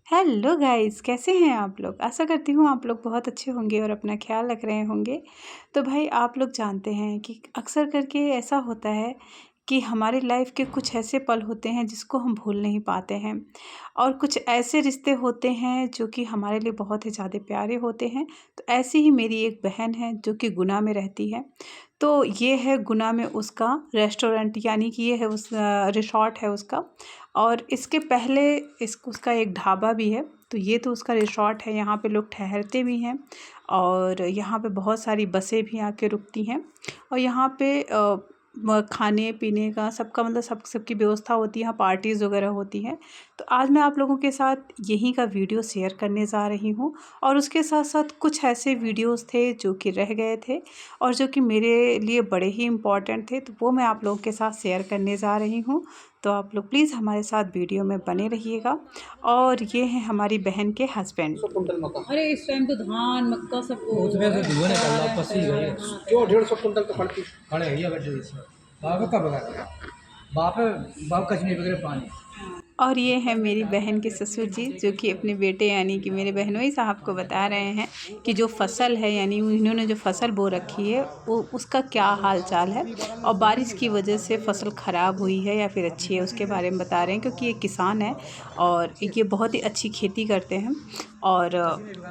Hello guys, कैसे हैं आप लोग। आशा करती हूँ आप लोग बहुत अच्छे होंगे और अपना ख्याल रख रहे होंगे। तो भाई आप लोग जानते हैं कि अक्सर करके ऐसा होता है कि हमारी लाइफ के कुछ ऐसे पल होते हैं जिसको हम भूल नहीं पाते हैं, और कुछ ऐसे रिश्ते होते हैं जो कि हमारे लिए बहुत ही ज़्यादा प्यारे होते हैं। तो ऐसी ही मेरी एक बहन है जो कि गुना में रहती है। तो ये है गुना में उसका रेस्टोरेंट, यानी कि ये है उस रिसॉर्ट है उसका। और इसके पहले उसका एक ढाबा भी है। तो ये तो उसका रिसॉर्ट है, यहाँ पे लोग ठहरते भी हैं और यहाँ पे बहुत सारी बसें भी आके रुकती हैं। और यहाँ पे खाने पीने का सबका मतलब सबकी व्यवस्था होती है, यहाँ पार्टीज़ वगैरह होती हैं। तो आज मैं आप लोगों के साथ यहीं का वीडियो शेयर करने जा रही हूँ, और उसके साथ साथ कुछ ऐसे वीडियोस थे जो कि रह गए थे और जो कि मेरे लिए बड़े ही इम्पॉर्टेंट थे, तो वो मैं आप लोगों के साथ शेयर करने जा रही हूँ। तो आप लोग प्लीज़ हमारे साथ वीडियो में बने रहिएगा। और ये हैं हमारी बहन के हस्बैंड। 100 कुंटल मक्का। अरे इस टाइम तो धान मक्का सब उसमें से धुआं निकल रहा, पसी गई। क्यों 150 कुंटल तो खड़ती खड़े गई है गड्ढे से। बाप कब गया? बाप बाप कचनी वगैरह पानी। और ये है मेरी बहन के ससुर जी, जो कि अपने बेटे यानी कि मेरे बहनोई साहब को बता रहे हैं कि जो फसल है, यानी इन्होंने जो फसल बो रखी है वो उसका क्या हाल चाल है, और बारिश की वजह से फसल ख़राब हुई है या फिर अच्छी है उसके बारे में बता रहे हैं। क्योंकि ये किसान है और ये बहुत ही अच्छी खेती करते हैं। और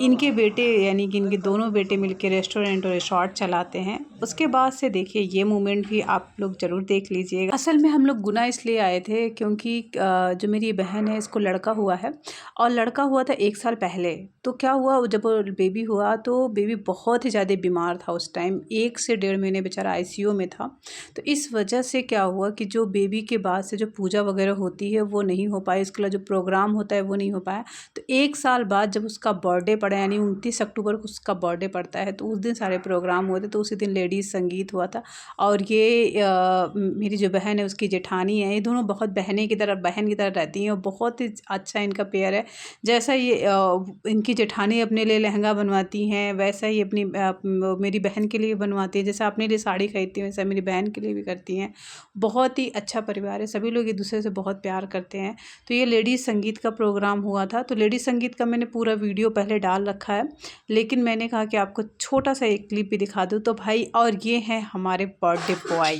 इनके बेटे यानी कि इनके दोनों बेटे मिलकर रेस्टोरेंट और रिसॉर्ट चलाते हैं। उसके बाद से देखिए ये मोमेंट भी आप लोग ज़रूर देख लीजिएगा। असल में हम लोग गुना इसलिए आए थे क्योंकि जो मेरी बहन है इसको लड़का हुआ है, और लड़का हुआ था 1 साल पहले। तो क्या हुआ, जब बेबी हुआ तो बेबी बहुत ही ज़्यादा बीमार था उस टाइम, 1 से 1.5 महीने बेचारा आईसीयू में था। तो इस वजह से क्या हुआ कि जो बेबी के बाद से जो पूजा वगैरह होती है वो नहीं हो पाई, इसके लिए जो प्रोग्राम होता है वो नहीं हो पाया। तो 1 साल बाद जब उसका बर्थडे पड़ा, यानी 29 अक्टूबर को उसका बर्थडे पड़ता है, तो उस दिन सारे प्रोग्राम हुए थे। तो उसी दिन लेडीज़ संगीत हुआ था। और ये मेरी जो बहन है उसकी जेठानी है, ये दोनों बहुत बहन की तरह रहती हैं और बहुत ही अच्छा इनका पेयर है। जैसा ये इनकी जेठानी अपने लिए लहंगा बनवाती हैं, वैसा ही अपनी मेरी बहन के लिए बनवाती है। जैसा अपने लिए साड़ी खरीदती हैं वैसा मेरी बहन के लिए भी करती हैं। बहुत ही अच्छा परिवार है, सभी लोग एक दूसरे से बहुत प्यार करते हैं। तो ये लेडीज़ संगीत का प्रोग्राम हुआ था। तो लेडीज़ संगीत का मैंने पूरा वीडियो पहले डाल रखा है, लेकिन मैंने कहा कि आपको छोटा सा एक क्लिप भी दिखा दूँ। तो भाई, और ये हैं हमारे बर्थडे बॉय।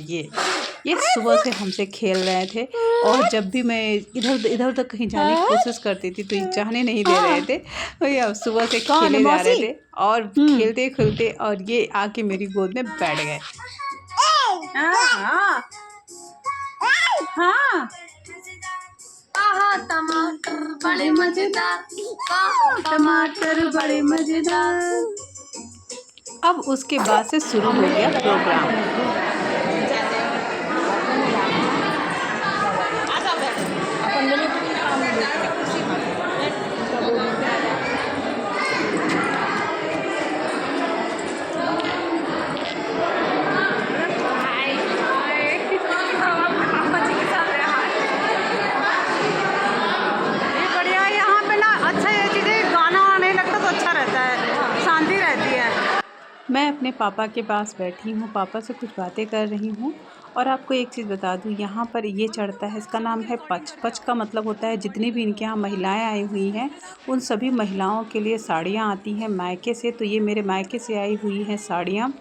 ये सुबह से हमसे खेल रहे थे, और जब भी मैं इधर उधर कहीं जाने की कोशिश करती थी तो ये जाने नहीं दे रहे थे। तो ये अब सुबह से खेले जा रहे थे और खेलते खेलते और ये आके मेरी गोद में बैठ गए। हाँ हाँ, टमाटर बड़े मजेदार, टमाटर बड़े मजेदार। अब उसके बाद से शुरू हो गया प्रोग्राम। मैं अपने पापा के पास बैठी हूँ, पापा से कुछ बातें कर रही हूँ। और आपको एक चीज़ बता दूँ, यहाँ पर ये चढ़ता है, इसका नाम है पच। पच का मतलब होता है जितनी भी इनके यहाँ महिलाएं आई हुई हैं उन सभी महिलाओं के लिए साड़ियाँ आती हैं मायके से। तो ये मेरे मायके से आई हुई हैं साड़ियाँ।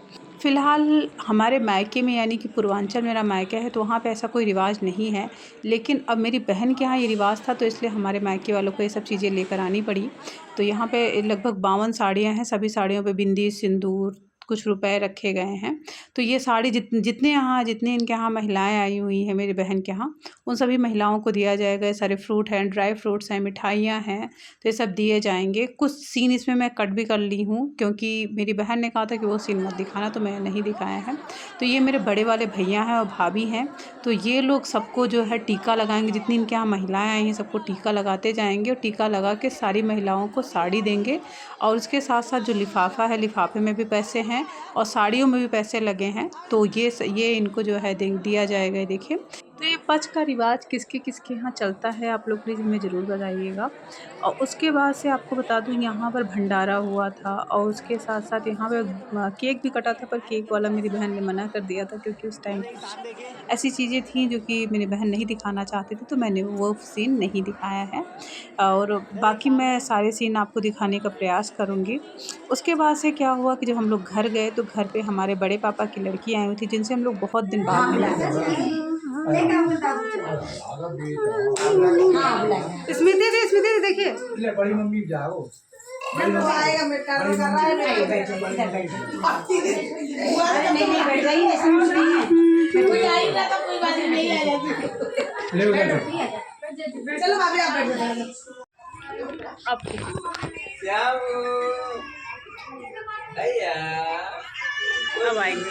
फ़िलहाल हमारे मायके में, यानी कि पूर्वांचल मेरा मायका है, तो वहाँ पे ऐसा कोई रिवाज नहीं है। लेकिन अब मेरी बहन के यहाँ ये रिवाज था, तो इसलिए हमारे मायके वालों को ये सब चीज़ें लेकर आनी पड़ी। तो यहाँ पे लगभग 52 साड़ियाँ हैं, सभी साड़ियों पे बिंदी, सिंदूर, कुछ रुपए रखे गए हैं। तो ये साड़ी जितने इनके यहाँ महिलाएं आई हुई हैं मेरी बहन के यहाँ, उन सभी महिलाओं को दिया जाएगा। ये सारे फ्रूट हैं, ड्राई फ्रूट्स हैं, मिठाइयाँ हैं, तो ये सब दिए जाएंगे। कुछ सीन इसमें मैं कट भी कर ली हूँ क्योंकि मेरी बहन ने कहा था कि वो सीन मत दिखाना, तो मैं नहीं दिखाया है। तो ये मेरे बड़े वाले भैया हैं और भाभी हैं। तो ये लोग सबको जो है टीका लगाएंगे, जितनी इनके यहाँ महिलाएं आई हैं सबको टीका लगाते जाएंगे, और टीका लगा के सारी महिलाओं को साड़ी देंगे। और उसके साथ साथ जो लिफाफा है, लिफाफे में भी पैसे हैं और साड़ियों में भी पैसे लगे हैं। तो ये इनको जो है दिया जाएगा। देखिए, तो ये पच का रिवाज किसके किसके यहाँ चलता है, आप लोग प्लीज़ हमें ज़रूर बताइएगा। और उसके बाद से आपको बता दूँ, यहाँ पर भंडारा हुआ था और उसके साथ साथ यहाँ पे केक भी कटा था, पर केक वाला मेरी बहन ने मना कर दिया था क्योंकि उस टाइम कुछ ऐसी चीज़ें थी जो कि मेरी बहन नहीं दिखाना चाहती थी, तो मैंने वो सीन नहीं दिखाया है। और बाकी मैं सारे सीन आपको दिखाने का प्रयास करूँगी। उसके बाद से क्या हुआ कि जब हम लोग घर गए तो घर पे हमारे बड़े पापा की लड़की आई हुई थी, जिनसे हम लोग बहुत दिन बाद मिले थे। स्मृति दी, स्मृति दी देखिए। ले बड़ी मम्मी जाओ। बड़ी मम्मी आएगा बेटा रो कर रहा है। नहीं बैठ जाइए, ऐसा कुछ नहीं है। कोई आएगा तो कोई बात नहीं आ जाती। ले उधर चलो भाभी आप बैठ जाओ। अब अब आएंगे।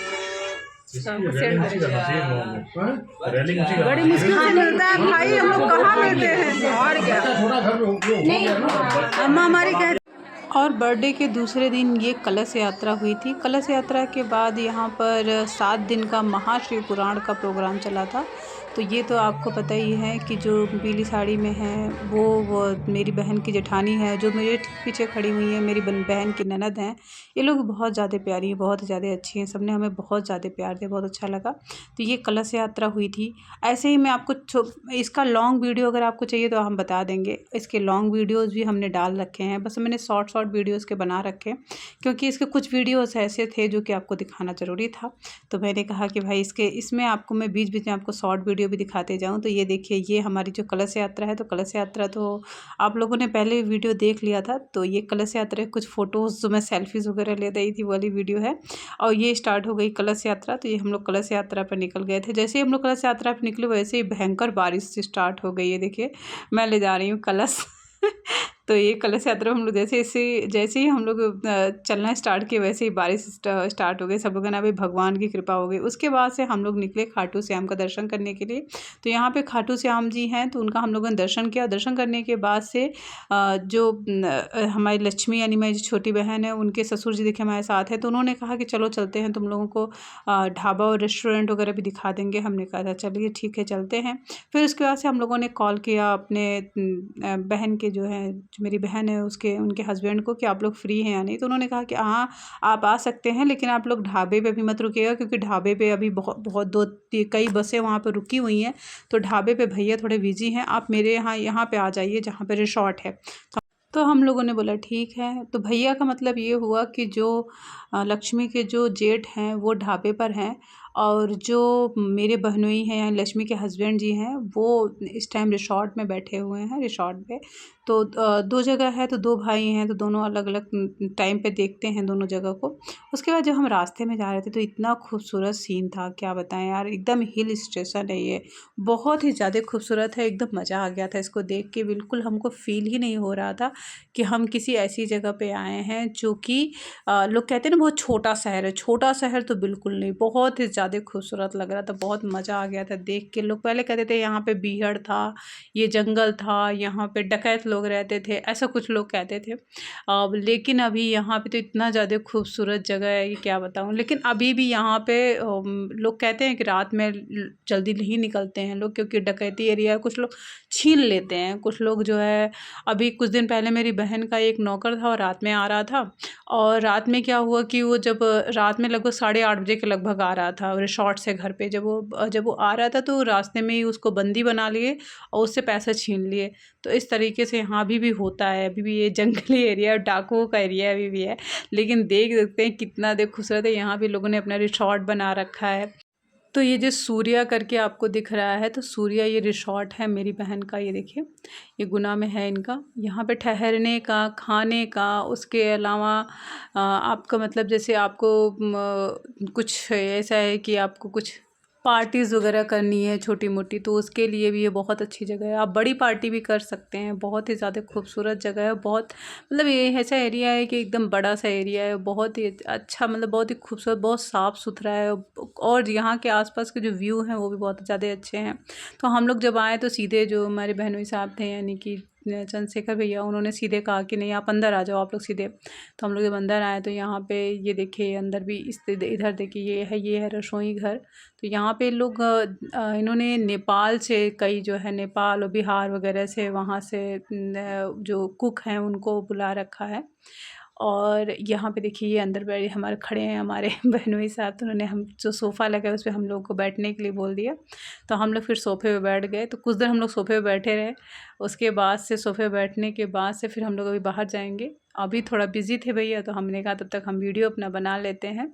बड़ी मुश्किल से मिलता है भाई, हम लोग कहाँ मिलते हैं और क्या। अम्मा हमारी कह। और बर्थडे के दूसरे दिन ये कलश यात्रा हुई थी। कलश यात्रा के बाद यहाँ पर 7 दिन का महाशिव पुराण का प्रोग्राम चला था। तो ये तो आपको पता ही है कि जो पीली साड़ी में है वो मेरी बहन की जेठानी है, जो मेरे ठीक पीछे खड़ी हुई है मेरी बहन की ननद हैं। ये लोग बहुत ज़्यादा प्यारी हैं, बहुत ज़्यादा अच्छी हैं, सबने हमें बहुत ज़्यादा प्यार दिया, बहुत अच्छा लगा। तो ये कलश यात्रा हुई थी। ऐसे ही मैं आपको इसका लॉन्ग वीडियो अगर आपको चाहिए तो हम बता देंगे। इसके लॉन्ग वीडियोज़ भी हमने डाल रखे हैं, बस मैंने शॉर्ट वीडियोज़ के बना रखे हैं क्योंकि इसके कुछ वीडियोज़ ऐसे थे जो कि आपको दिखाना ज़रूरी था। तो मैंने कहा कि भाई इसमें आपको मैं बीच बीच में आपको शॉर्ट वीडियो भी दिखाते जाऊं। तो ये देखिए, ये हमारी जो कलश यात्रा है, तो कलश यात्रा तो आप लोगों ने पहले वीडियो देख लिया था। तो ये कलश यात्रा के कुछ फ़ोटोज़ जो मैं सेल्फीज़ वगैरह ले रही थी वाली वीडियो है। और ये स्टार्ट हो गई कलश यात्रा। तो ये हम लोग कलश यात्रा पर निकल गए थे। जैसे ही हम लोग कलश यात्रा पर निकले वैसे ही भयंकर बारिश स्टार्ट हो गई है। देखिए मैं ले जा रही हूँ कलश तो ये कलश यात्रा हम लोग जैसे ही हम लोग चलना स्टार्ट किए वैसे ही बारिश स्टार्ट हो गई। सब लोगों ने अभी भगवान की कृपा हो गई। उसके बाद से हम लोग निकले खाटू श्याम का दर्शन करने के लिए। तो यहाँ पे खाटू श्याम जी हैं, तो उनका हम लोगों ने दर्शन किया। दर्शन करने के बाद से जो हमारी लक्ष्मी यानी मेरी जो छोटी बहन है, उनके ससुर जी देखे हमारे साथ है, तो उन्होंने कहा कि चलो चलते हैं, तुम लोगों को ढाबा और रेस्टोरेंट वगैरह भी दिखा देंगे। हमने कहा था चलिए ठीक है चलते हैं। फिर उसके बाद से हम लोगों ने कॉल किया अपने बहन के जो है, मेरी बहन है उनके हस्बैंड को कि आप लोग फ्री हैं या नहीं। तो उन्होंने कहा कि हाँ आप आ सकते हैं, लेकिन आप लोग ढाबे पे भी मत रुकिएगा क्योंकि ढाबे पे अभी बहुत कई बसें वहाँ पे रुकी हुई हैं। तो ढाबे पे भैया थोड़े बिजी हैं, आप मेरे यहाँ पे आ जाइए जहाँ पे रिसॉर्ट है। तो हम लोगों ने बोला ठीक है। तो भैया का मतलब ये हुआ कि जो लक्ष्मी के जो जेठ हैं वो ढाबे पर हैं, और जो मेरे बहनोई हैं यानी लक्ष्मी के हस्बैंड जी हैं वो इस टाइम रिसॉर्ट में बैठे हुए हैं, रिसॉर्ट पे। तो 2 जगह है, तो 2 भाई हैं, तो दोनों अलग अलग टाइम पे देखते हैं दोनों जगह को। उसके बाद जब हम रास्ते में जा रहे थे तो इतना खूबसूरत सीन था, क्या बताएं यार। एकदम हिल स्टेशन है ये, बहुत ही ज़्यादा खूबसूरत है। एकदम मज़ा आ गया था इसको देख के। बिल्कुल हमको फील ही नहीं हो रहा था कि हम किसी ऐसी जगह पे आए हैं जो कि लोग कहते हैं ना बहुत छोटा शहर है। छोटा शहर तो बिल्कुल नहीं, बहुत ही ज़्यादा खूबसूरत लग रहा था, बहुत मज़ा आ गया था देख के। लोग पहले कहते थे यहाँ पे बीहड़ था, ये जंगल था, यहाँ पे डकैत लोग रहते थे, ऐसा कुछ लोग कहते थे। लेकिन अभी यहाँ पे तो इतना ज़्यादा खूबसूरत जगह है कि क्या बताऊँ। लेकिन अभी भी यहाँ पे लोग कहते हैं कि रात में जल्दी नहीं निकलते हैं लोग, क्योंकि डकैती एरिया है, कुछ लोग छीन लेते हैं। कुछ लोग जो है, अभी कुछ दिन पहले मेरी बहन का एक नौकर था और रात में आ रहा था, और रात में क्या हुआ कि वो जब रात में लगभग 8:30 बजे के लगभग आ रहा था रिसॉर्ट से घर पे। जब वो आ रहा था तो रास्ते में ही उसको बंदी बना लिए और उससे पैसे छीन लिए। तो इस तरीके से यहाँ अभी भी होता है, अभी भी ये जंगली एरिया, डाकुओं का एरिया अभी भी है। लेकिन देख सकते हैं कितना खूबसूरत है। यहाँ भी लोगों ने अपना रिसॉर्ट बना रखा है। तो ये जो सूर्या करके आपको दिख रहा है, तो सूर्या ये रिसॉर्ट है मेरी बहन का। ये देखिए, ये गुना में है इनका। यहाँ पे ठहरने का, खाने का, उसके अलावा आपका मतलब जैसे आपको कुछ ऐसा है कि आपको कुछ पार्टीज़ वगैरह करनी है छोटी मोटी, तो उसके लिए भी ये बहुत अच्छी जगह है। आप बड़ी पार्टी भी कर सकते हैं। बहुत ही ज़्यादा खूबसूरत जगह है। बहुत मतलब ये ऐसा एरिया है कि एकदम बड़ा सा एरिया है, बहुत ही अच्छा, मतलब बहुत ही खूबसूरत, बहुत साफ़ सुथरा है। और यहाँ के आसपास के जो व्यू हैं वो भी बहुत ज़्यादा अच्छे हैं। तो हम लोग जब आए तो सीधे जो हमारे बहनोई साहब थे यानी कि चंद्रशेखर भैया उन्होंने सीधे कहा कि नहीं आप अंदर आ जाओ आप लोग सीधे। तो हम लोग जब अंदर आए तो यहाँ पे ये देखिए अंदर भी इधर देखिए ये है रसोई घर। तो यहाँ पे लोग इन्होंने नेपाल से कई जो है नेपाल और बिहार वगैरह से वहाँ से जो कुक हैं उनको बुला रखा है। और यहाँ पे देखिए ये अंदर बैठे हमारे खड़े हैं हमारे बहनोई साहब। तो उन्होंने हम जो सोफ़ा लगा है उस पर हम लोग को बैठने के लिए बोल दिया। तो हम लोग फिर सोफ़े पे बैठ गए। तो कुछ देर हम लोग सोफ़े पे बैठे रहे। उसके बाद से सोफ़े बैठने के बाद से फिर हम लोग अभी बाहर जाएंगे। अभी थोड़ा बिज़ी थे भैया तो हमने कहा तब तक हम वीडियो अपना बना लेते हैं।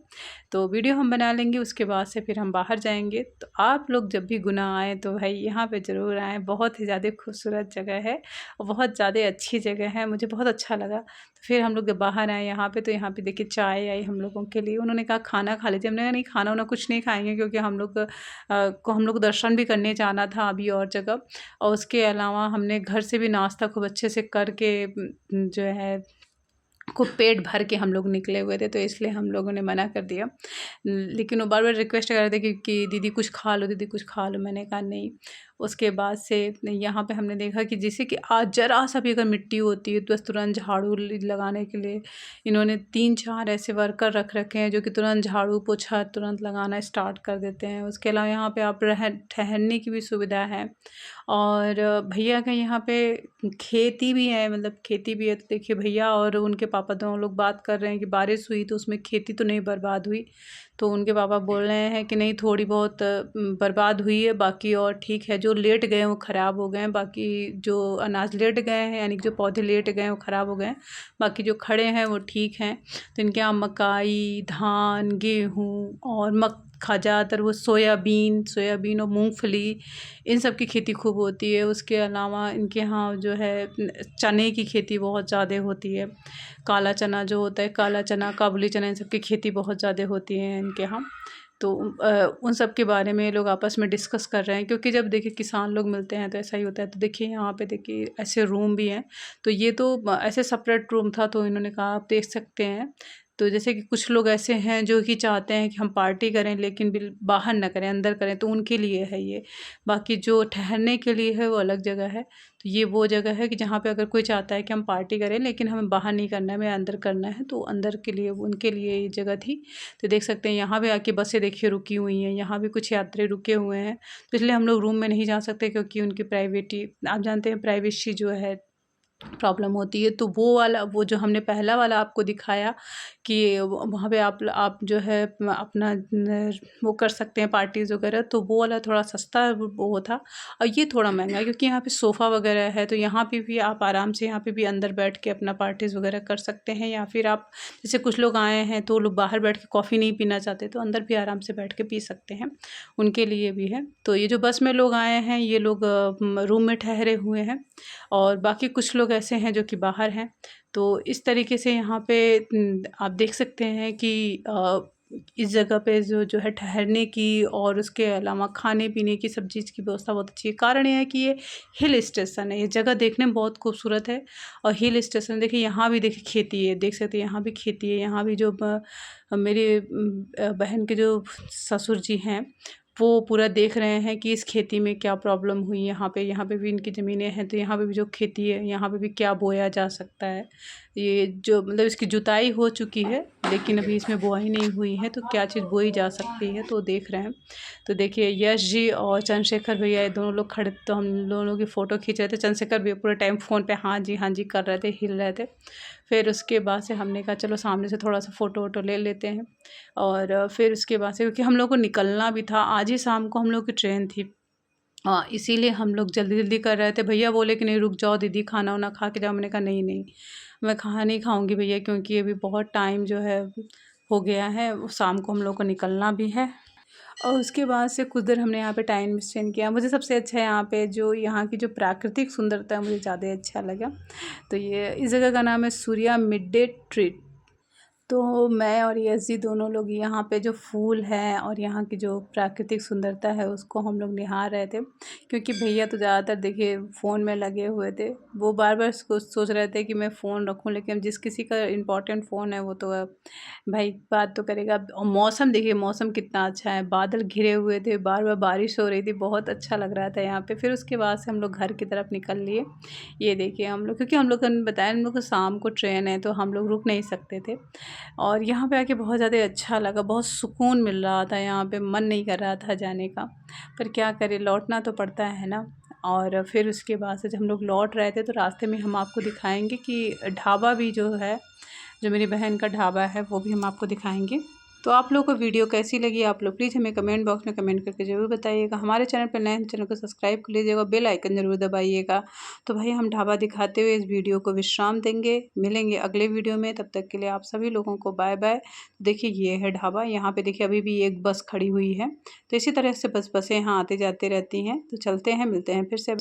तो वीडियो हम बना लेंगे उसके बाद से फिर हम बाहर जाएंगे। तो आप लोग जब भी गुना आए तो भाई यहाँ पे ज़रूर आएँ। बहुत ही ज़्यादा खूबसूरत जगह है और बहुत ज़्यादा अच्छी जगह है, मुझे बहुत अच्छा लगा। तो फिर हम लोग जब बाहर आए यहाँ पे तो यहाँ पे देखिए चाय आई हम लोगों के लिए। उन्होंने कहा खाना खा लीजिए। हमने कहा नहीं खाना वाना कुछ नहीं खाएंगे क्योंकि हम लोग दर्शन भी करने जाना था अभी और जगह। और उसके अलावा हमने घर से भी नाश्ता खूब अच्छे से करके जो है खूब पेट भर के हम लोग निकले हुए थे। तो इसलिए हम लोगों ने मना कर दिया। लेकिन वो बार बार रिक्वेस्ट कर रहे थे कि दीदी कुछ खा लो, दीदी कुछ खा लो। मैंने कहा नहीं। उसके बाद से यहाँ पे हमने देखा कि जैसे कि आज ज़रा सा भी अगर मिट्टी होती है तो बस तुरंत झाड़ू लगाने के लिए इन्होंने 3-4 ऐसे वर्कर रख रखे हैं जो कि तुरंत झाड़ू पोछा तुरंत लगाना स्टार्ट कर देते हैं। उसके अलावा यहाँ पे आप ठहरने की भी सुविधा है। और भैया का यहाँ पे खेती भी है, मतलब खेती भी है। तो देखिए भैया और उनके पापा दोनों लोग बात कर रहे हैं कि बारिश हुई तो उसमें खेती तो नहीं बर्बाद हुई। तो उनके पापा बोल रहे हैं कि नहीं थोड़ी बहुत बर्बाद हुई है, बाकी और ठीक है। जो लेट गए हैं वो ख़राब हो गए हैं, बाकी जो अनाज लेट गए हैं यानी कि जो पौधे लेट गए हैं वो ख़राब हो गए हैं, बाकी जो खड़े हैं वो ठीक हैं। तो इनके यहाँ मकाई, धान, गेहूँ और ज़्यादातर वो सोयाबीन और मूंगफली इन सब की खेती खूब होती है। उसके अलावा इनके यहाँ जो है चने की खेती बहुत ज़्यादा होती है। काला चना जो होता है, काला चना, काबुली चना, इन सब की खेती बहुत ज़्यादा होती है इनके यहाँ। तो उन सब के बारे में लोग आपस में डिस्कस कर रहे हैं क्योंकि जब देखिए किसान लोग मिलते हैं तो ऐसा ही होता है। तो देखिए यहाँ पे देखिए ऐसे रूम भी हैं। तो ये तो ऐसे सेपरेट रूम था तो इन्होंने कहा आप देख सकते हैं। तो जैसे कि कुछ लोग ऐसे हैं जो कि चाहते हैं कि हम पार्टी करें लेकिन बाहर ना करें, अंदर करें, तो उनके लिए है ये। बाकी जो ठहरने के लिए है वो अलग जगह है। तो ये वो जगह है कि जहाँ पे अगर कोई चाहता है कि हम पार्टी करें लेकिन हमें बाहर नहीं करना है, हमें अंदर करना है, तो अंदर के लिए उनके लिए ये जगह थी। तो देख सकते हैं यहाँ पे आके बसें देखिए रुकी हुई हैं, यहाँ भी कुछ यात्री रुके हुए हैं। तो इसलिए हम लोग रूम में नहीं जा सकते क्योंकि उनकी प्राइवेटी, आप जानते हैं प्राइवेसी जो है प्रॉब्लम होती है। तो वो जो हमने पहला वाला आपको दिखाया कि वहाँ पे आप जो है अपना वो कर सकते हैं पार्टीज़ वगैरह, तो वो वाला थोड़ा सस्ता वो था। और ये थोड़ा महंगा है क्योंकि यहाँ पे सोफ़ा वगैरह है। तो यहाँ पे भी आप आराम से यहाँ पे भी अंदर बैठ के अपना पार्टीज़ वगैरह कर सकते हैं। या फिर आप जैसे कुछ लोग आए हैं तो लोग बाहर बैठ के कॉफ़ी नहीं पीना चाहते तो अंदर भी आराम से बैठ के पी सकते हैं, उनके लिए भी है। तो ये जो बस में लोग आए हैं ये लोग रूम में ठहरे हुए हैं और बाकी कुछ लोग ऐसे हैं जो कि बाहर हैं। तो इस तरीके से यहाँ पे आप देख सकते हैं कि इस जगह पे जो है ठहरने की और उसके अलावा खाने पीने की सब चीज़ की व्यवस्था बहुत अच्छी है। कारण ये है कि ये हिल स्टेशन है, ये जगह देखने में बहुत खूबसूरत है। और हिल स्टेशन देखिए यहाँ भी देखिए खेती है, देख सकते हैं यहाँ भी खेती है। यहाँ भी जो मेरे बहन के जो ससुर जी हैं वो पूरा देख रहे हैं कि इस खेती में क्या प्रॉब्लम हुई। यहाँ पे भी इनकी ज़मीनें हैं तो यहाँ पे भी जो खेती है यहाँ पे भी क्या बोया जा सकता है। ये जो मतलब इसकी जुताई हो चुकी है लेकिन अभी इसमें बुआई नहीं हुई है, तो क्या चीज़ बोई जा सकती है तो देख रहे हैं। तो देखिए यश जी और चंद्रशेखर भैया ये दोनों लोग खड़े, तो हम दोनों की फ़ोटो खींच रहे थे। चंद्रशेखर भैया पूरे टाइम फ़ोन पे हाँ जी कर रहे थे, हिल रहे थे। फिर उसके बाद से हमने कहा चलो सामने से थोड़ा सा फ़ोटो वोटो ले लेते हैं। और फिर उसके बाद से क्योंकि हम लोग को निकलना भी था, आज ही शाम को हम लोग की ट्रेन थी। इसीलिए हम लोग जल्दी कर रहे थे। भैया बोले कि नहीं रुक जाओ दीदी, खाना वाना खा के जाओ। मैंने कहा नहीं मैं खाना नहीं खाऊंगी भैया क्योंकि अभी बहुत टाइम जो है हो गया है, शाम को हम लोग को निकलना भी है। और उसके बाद से कुछ देर हमने यहाँ पे टाइम स्पेंड किया। मुझे सबसे अच्छा यहाँ पे जो यहाँ की जो प्राकृतिक सुंदरता है मुझे ज़्यादा अच्छा लगा। तो ये इस जगह का नाम है सूर्या मिड डे ट्रीट। तो मैं और यस जी दोनों लोग यहाँ पे जो फूल हैं और यहाँ की जो प्राकृतिक सुंदरता है उसको हम लोग निहार रहे थे, क्योंकि भैया तो ज़्यादातर देखिए फ़ोन में लगे हुए थे। वो बार बार सोच रहे थे कि मैं फ़ोन रखूं, लेकिन जिस किसी का इम्पोर्टेंट फ़ोन है वो तो भाई बात तो करेगा। और मौसम देखिए, मौसम कितना अच्छा है, बादल घिरे हुए थे, बार बार बारिश हो रही थी, बहुत अच्छा लग रहा था यहाँ पे। फिर उसके बाद से हम लोग घर की तरफ निकल लिए। ये देखिए हम लोग, क्योंकि हम लोग ने बताया हम लोग को शाम को ट्रेन है तो हम लोग रुक नहीं सकते थे। और यहाँ पे आके बहुत ज़्यादा अच्छा लगा, बहुत सुकून मिल रहा था, यहाँ पे मन नहीं कर रहा था जाने का, पर क्या करें, लौटना तो पड़ता है ना। और फिर उसके बाद से जब हम लोग लौट रहे थे तो रास्ते में हम आपको दिखाएंगे कि ढाबा भी जो है, जो मेरी बहन का ढाबा है, वो भी हम आपको दिखाएंगे। तो आप लोगों को वीडियो कैसी लगी आप लोग प्लीज़ हमें कमेंट बॉक्स में कमेंट करके ज़रूर बताइएगा। हमारे चैनल पर नए हैं, चैनल को सब्सक्राइब कर लीजिएगा, बेल आइकन ज़रूर दबाइएगा। तो भाई हम ढाबा दिखाते हुए इस वीडियो को विश्राम देंगे, मिलेंगे अगले वीडियो में। तब तक के लिए आप सभी लोगों को बाय बाय। देखिए ये है ढाबा, यहाँ पे देखिए अभी भी एक बस खड़ी हुई है। तो इसी तरह से बसें यहाँ आते जाते रहती हैं। तो चलते हैं, मिलते हैं फिर से।